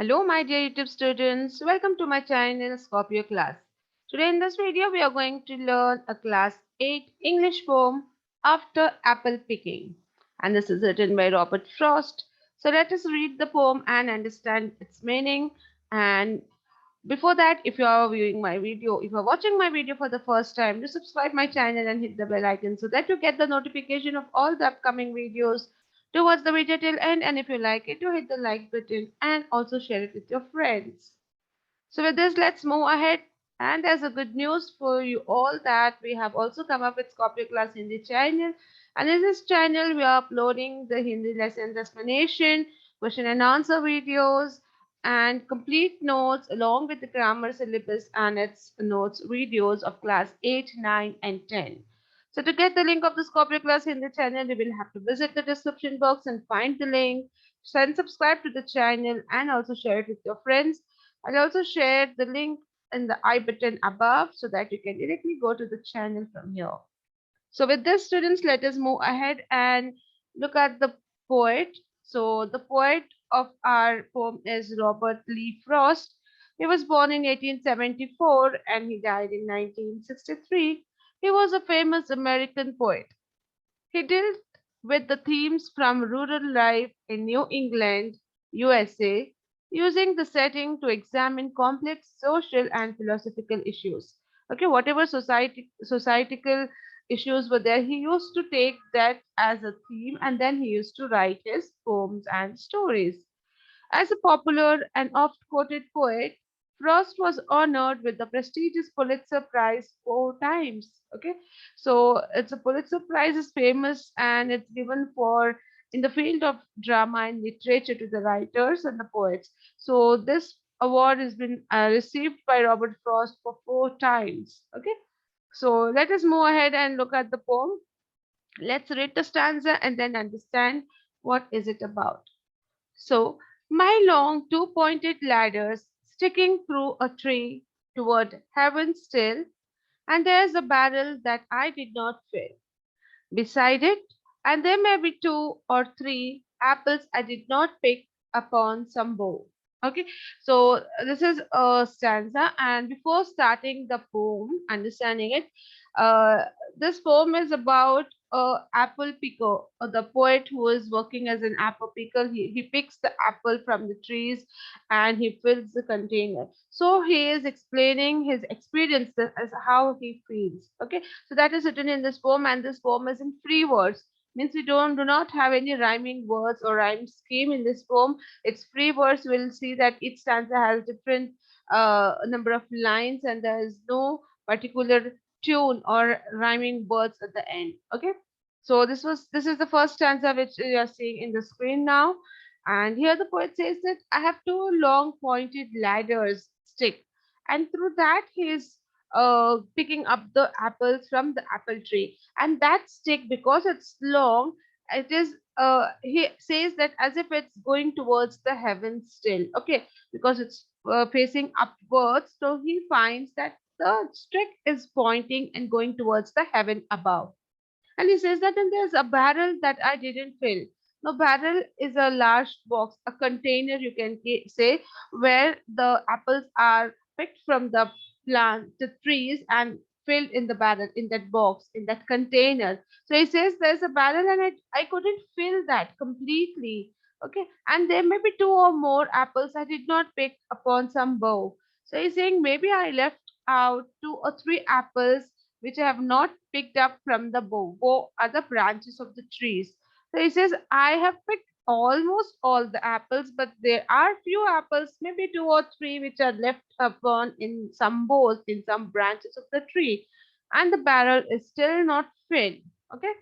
Hello, my dear YouTube students. Welcome to my channel Scorpio class. Today in this video, we are going to learn a class 8 English poem After Apple Picking. And this is written by Robert Frost. So let us read the poem and understand its meaning. And before that, if you are viewing my video, if you are watching my video for the first time, do subscribe my channel and hit the bell icon so that you get the notification of all the upcoming videos. Do watch the video till end, and if you like it, do hit the like button and also share it with your friends. So with this, let's move ahead. And there's a good news for you all that we have also come up with Scorpio Class Hindi channel. And in this channel, we are uploading the Hindi lessons explanation, question and answer videos, and complete notes along with the grammar syllabus and its notes videos of class 8, 9, and 10. So to get the link of the Scorpio Class Hindi channel, you will have to visit the description box and find the link. Then subscribe to the channel and also share it with your friends. I'll also share the link in the I button above so that you can directly go to the channel from here. So with this, students, let us move ahead and look at the poet. So the poet of our poem is Robert Lee Frost. He was born in 1874 and he died in 1963. He was a famous American poet. He dealt with the themes from rural life in New England, USA, using the setting to examine complex social and philosophical issues. Okay, whatever societal issues were there, he used to take that as a theme and then he used to write his poems and stories. As a popular and oft quoted poet, Frost was honored with the prestigious Pulitzer Prize 4 times. Okay, so it's a Pulitzer Prize is famous and it's given for in the field of drama and literature to the writers and the poets. So this award has been received by Robert Frost for 4 times. Okay, so let us move ahead and look at the poem. Let's read the stanza and then understand what is it about. So, my long two-pointed ladders sticking through a tree toward heaven still, and there's a barrel that I did not fill. Beside it, and there may be two or three apples I did not pick upon some bough. Okay, so this is a stanza, and before starting the poem, understanding it, uh, this poem is about a apple picker, the poet who is working as an apple picker. He picks the apple from the trees and he fills the container. So he is explaining his experience as how he feels. Okay, so that is written in this poem, and this poem is in free verse. Means we do not have any rhyming words or rhyme scheme in this poem. It's free verse. We'll see that each stanza has different number of lines, and there is no particular tune or rhyming words at the end. Okay. So this is the first stanza which you are seeing in the screen now. And here the poet says that I have two long pointed ladders stick, and through that he is picking up the apples from the apple tree. And that stick, because it's long, it is he says that as if it's going towards the heaven still. Okay, because it's facing upwards, so he finds that the stick is pointing and going towards the heaven above. And he says that then there's a barrel that I didn't fill. Now, barrel is a large box, a container, you can say, where the apples are picked from the plant, the trees, and filled in the barrel, in that box, in that container. So he says there's a barrel, and I couldn't fill that completely. Okay, and there may be two or more apples I did not pick upon some bough. So he's saying maybe I left out two or three apples which I have not picked up from the bough. Bough are the branches of the trees. So he says, I have picked almost all the apples, but there are few apples, maybe two or three, which are left upon in some boughs, in some branches of the tree, and the barrel is still not filled. Okay.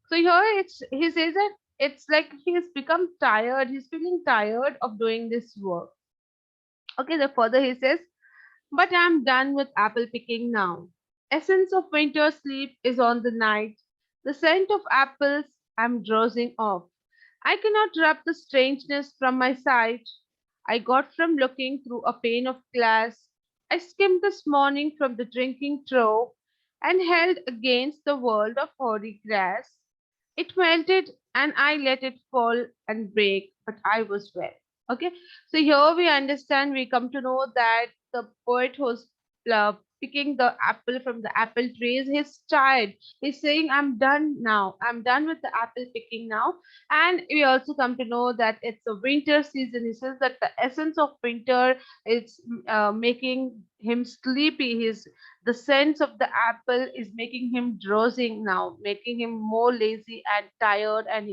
So here he says that it's like he's become tired, he's feeling tired of doing this work. Okay, the further he says, but I'm done with apple picking now. Essence of winter sleep is on the night. The scent of apples I'm drowsing off. I cannot rub the strangeness from my sight I got from looking through a pane of glass. I skimmed this morning from the drinking trough and held against the world of hoary grass. It melted and I let it fall and break, but I was wet. Okay, so here we understand, we come to know that the poet who's picking the apple from the apple trees, he's tired. He's saying, I'm done now. I'm done with the apple picking now. And we also come to know that it's a winter season. He says that the essence of winter is making him sleepy. The sense of the apple is making him drowsing now, making him more lazy and tired, and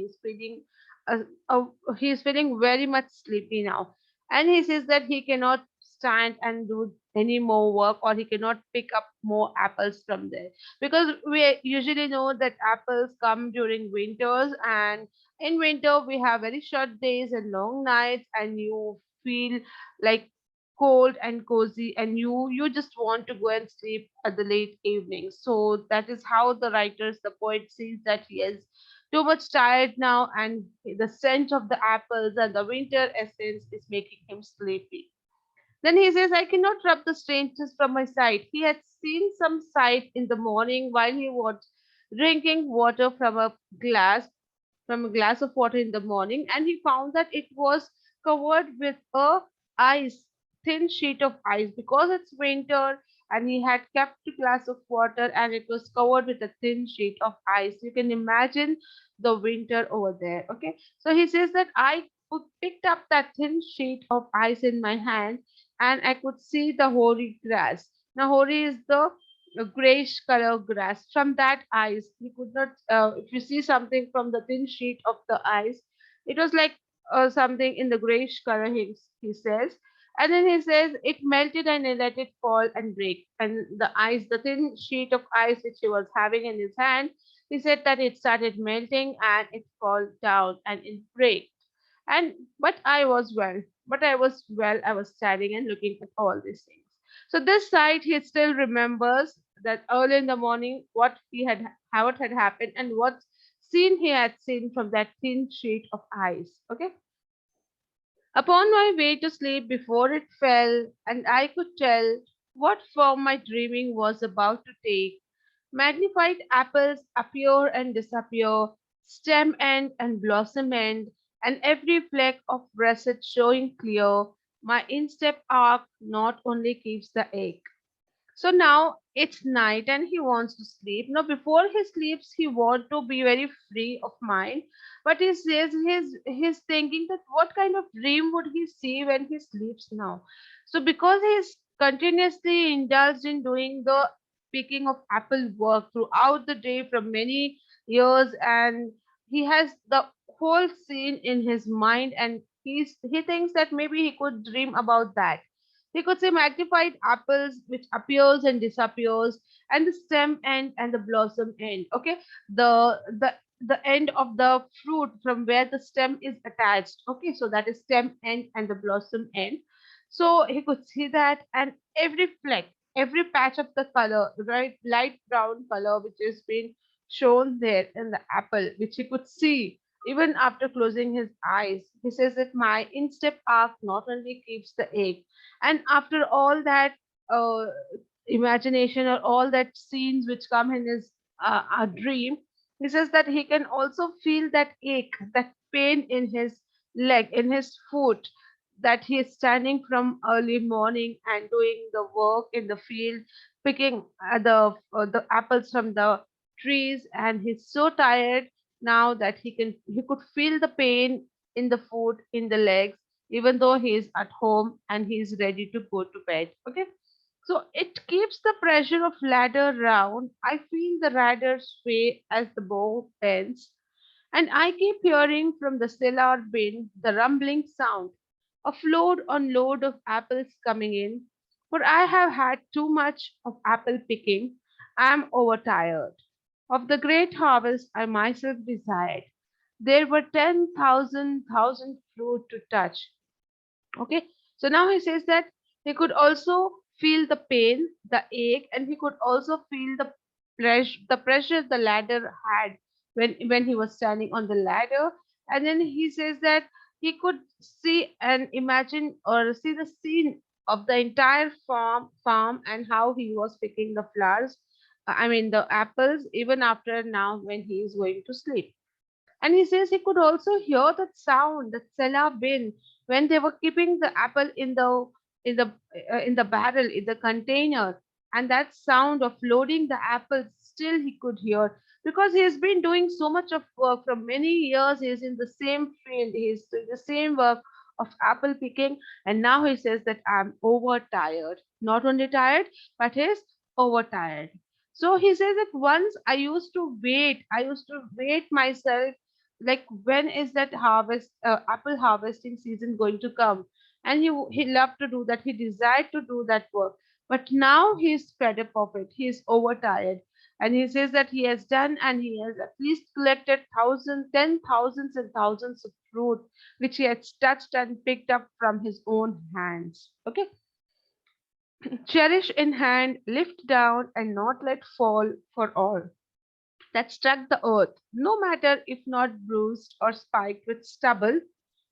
uh, uh, he's feeling very much sleepy now. And he says that he cannot stand and do any more work, or he cannot pick up more apples from there, because we usually know that apples come during winters, and in winter we have very short days and long nights, and you feel like cold and cozy, and you just want to go and sleep at the late evening. So that is how the poet sees that he is too much tired now, and the scent of the apples and the winter essence is making him sleepy. Then he says, I cannot rub the strangers from my sight. He had seen some sight in the morning while he was drinking water from a glass of water in the morning, and he found that it was covered with a ice, thin sheet of ice, because it's winter, and he had kept a glass of water and it was covered with a thin sheet of ice. You can imagine the winter over there. Okay, so he says that picked up that thin sheet of ice in my hand, and I could see the hoary grass. Now hoary is the grayish color grass. From that ice, he could not, if you see something from the thin sheet of the ice, it was like something in the grayish color, he says. And then he says it melted and he let it fall and break. And the thin sheet of ice which he was having in his hand, he said that it started melting and it fall down and it break. And but I was well, I was standing and looking at all these things. So this sight, he still remembers that early in the morning what he had how it had happened and what scene he had seen from that thin sheet of ice. Okay. Upon my way to sleep before it fell, and I could tell what form my dreaming was about to take. Magnified apples appear and disappear, stem end and blossom end, and every fleck of russet showing clear. My instep arc not only keeps the egg. So now it's night and he wants to sleep. Now before he sleeps, he wants to be very free of mind. But he says he's thinking that what kind of dream would he see when he sleeps now? So because he's continuously indulged in doing the picking of apple work throughout the day from many years, and he has the whole scene in his mind, and he thinks that maybe he could dream about that. He could say magnified apples which appears and disappears, and the stem end and the blossom end. Okay, the end of the fruit from where the stem is attached. Okay, so that is stem end and the blossom end. So he could see that, and every fleck, every patch of the color, right, light brown color which has been shown there in the apple, which he could see even after closing his eyes. He says that my instep arc not only keeps the egg, and after all that uh, imagination or all that scenes which come in his dream, he says that he can also feel that ache, that pain in his leg, in his foot, that he is standing from early morning and doing the work in the field, picking the apples from the trees, and he's so tired now that he could feel the pain in the foot, in the legs, even though he is at home and he is ready to go to bed. Okay, so it keeps the pressure of ladder round. I feel the ladder sway as the bow bends, and I keep hearing from the cellar bin the rumbling sound of load on load of apples coming in. For I have had too much of apple picking. I am overtired. Of the great harvest I myself desired, there were 10,000 fruit to touch. Okay, so now he says that he could also feel the pain, the ache, and he could also feel the pressure the ladder had when he was standing on the ladder. And then he says that he could see and imagine or see the scene of the entire farm and how he was picking the flowers. I mean the apples, even after now when he is going to sleep. And he says he could also hear that sound, that cellar bin, when they were keeping the apple in the in the barrel, in the container, and that sound of loading the apples still he could hear, because he has been doing so much of work from many years. He is in the same field. He is doing the same work of apple picking, and now he says that I'm overtired. Not only tired, but he's overtired. So he says that once I used to wait myself, like when is that harvest, apple harvesting season going to come? And he loved to do that. He desired to do that work, but now he's fed up of it. He's overtired, and he says that he has done, and he has at least collected thousands, ten thousands, and thousands of fruit which he has touched and picked up from his own hands. Okay, cherish in hand, lift down, and not let fall for all that struck the earth, no matter if not bruised or spiked with stubble,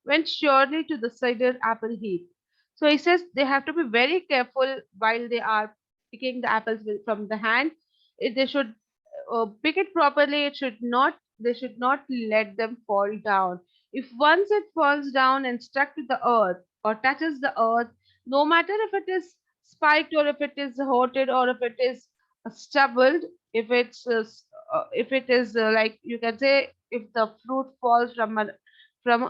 went surely to the cider apple heap. So he says they have to be very careful while they are picking the apples from the hand. They should pick it properly. It should not. They should not let them fall down. If once it falls down and stuck to the earth or touches the earth, no matter if it is spiked or if it is horted or if it is stubbled, if it is like you can say, if the fruit falls from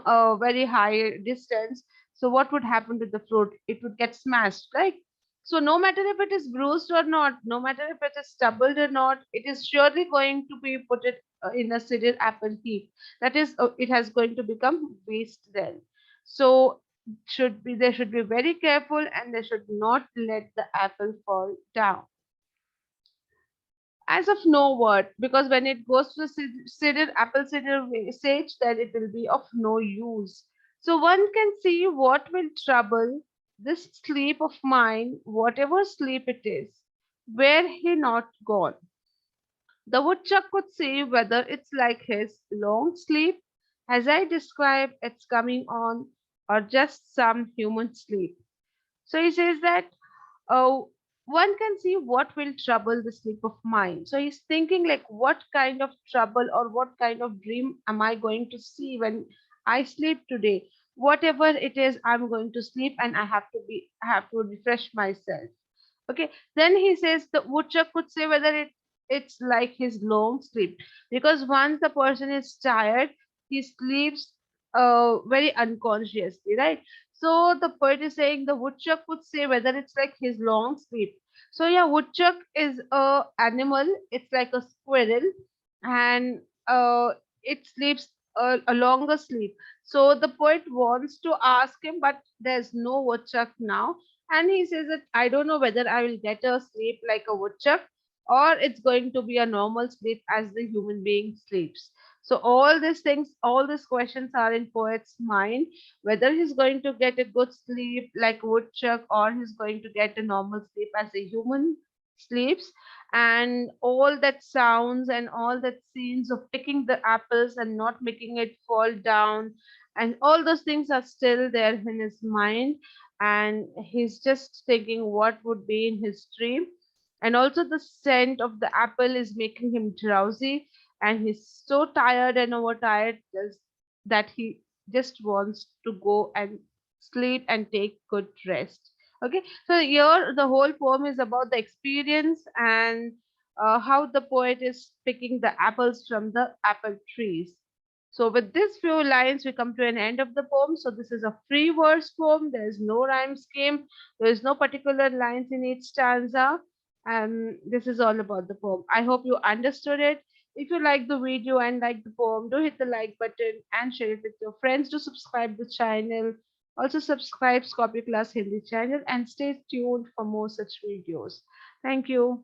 a very high distance, so what would happen to the fruit? It would get smashed, right? So no matter if it is bruised or not, no matter if it is stubbled or not, it is surely going to be put it in a cider apple heap. That is, it has going to become waste then. So they should be very careful, and they should not let the apple fall down. As of no word, because when it goes to the cider apple cider sage, then it will be of no use. So one can see what will trouble this sleep of mine, whatever sleep it is, were he not gone. The woodchuck could see whether it's like his long sleep, as I describe its coming on, or just some human sleep. So he says that one can see what will trouble the sleep of mind. So he's thinking like, what kind of trouble or what kind of dream am I going to see when I sleep today? Whatever it is, I'm going to sleep, and I have to refresh myself. Okay. Then he says the woodchuck could say whether it's like his long sleep, because once the person is tired, he sleeps very unconsciously, right? So the poet is saying the woodchuck could say whether it's like his long sleep. So yeah, woodchuck is a animal. It's like a squirrel, and it sleeps a longer sleep. So the poet wants to ask him, but there's no woodchuck now, and he says that I don't know whether I will get a sleep like a woodchuck, or it's going to be a normal sleep as the human being sleeps. So all these things, all these questions are in poet's mind, whether he's going to get a good sleep like woodchuck, or he's going to get a normal sleep as a human sleeps. And all that sounds and all that scenes of picking the apples and not making it fall down, and all those things are still there in his mind, and he's just thinking what would be in his dream. And also the scent of the apple is making him drowsy, and he's so tired and overtired that he just wants to go and sleep and take good rest. Okay, so here the whole poem is about the experience, and how the poet is picking the apples from the apple trees. So with these few lines, we come to an end of the poem. So this is a free verse poem. There is no rhyme scheme. There is no particular lines in each stanza. And this is all about the poem. I hope you understood it. If you like the video and like the poem, do hit the like button and share it with your friends. Do subscribe the channel. Also subscribe Scorpio Class Hindi channel and stay tuned for more such videos. Thank you.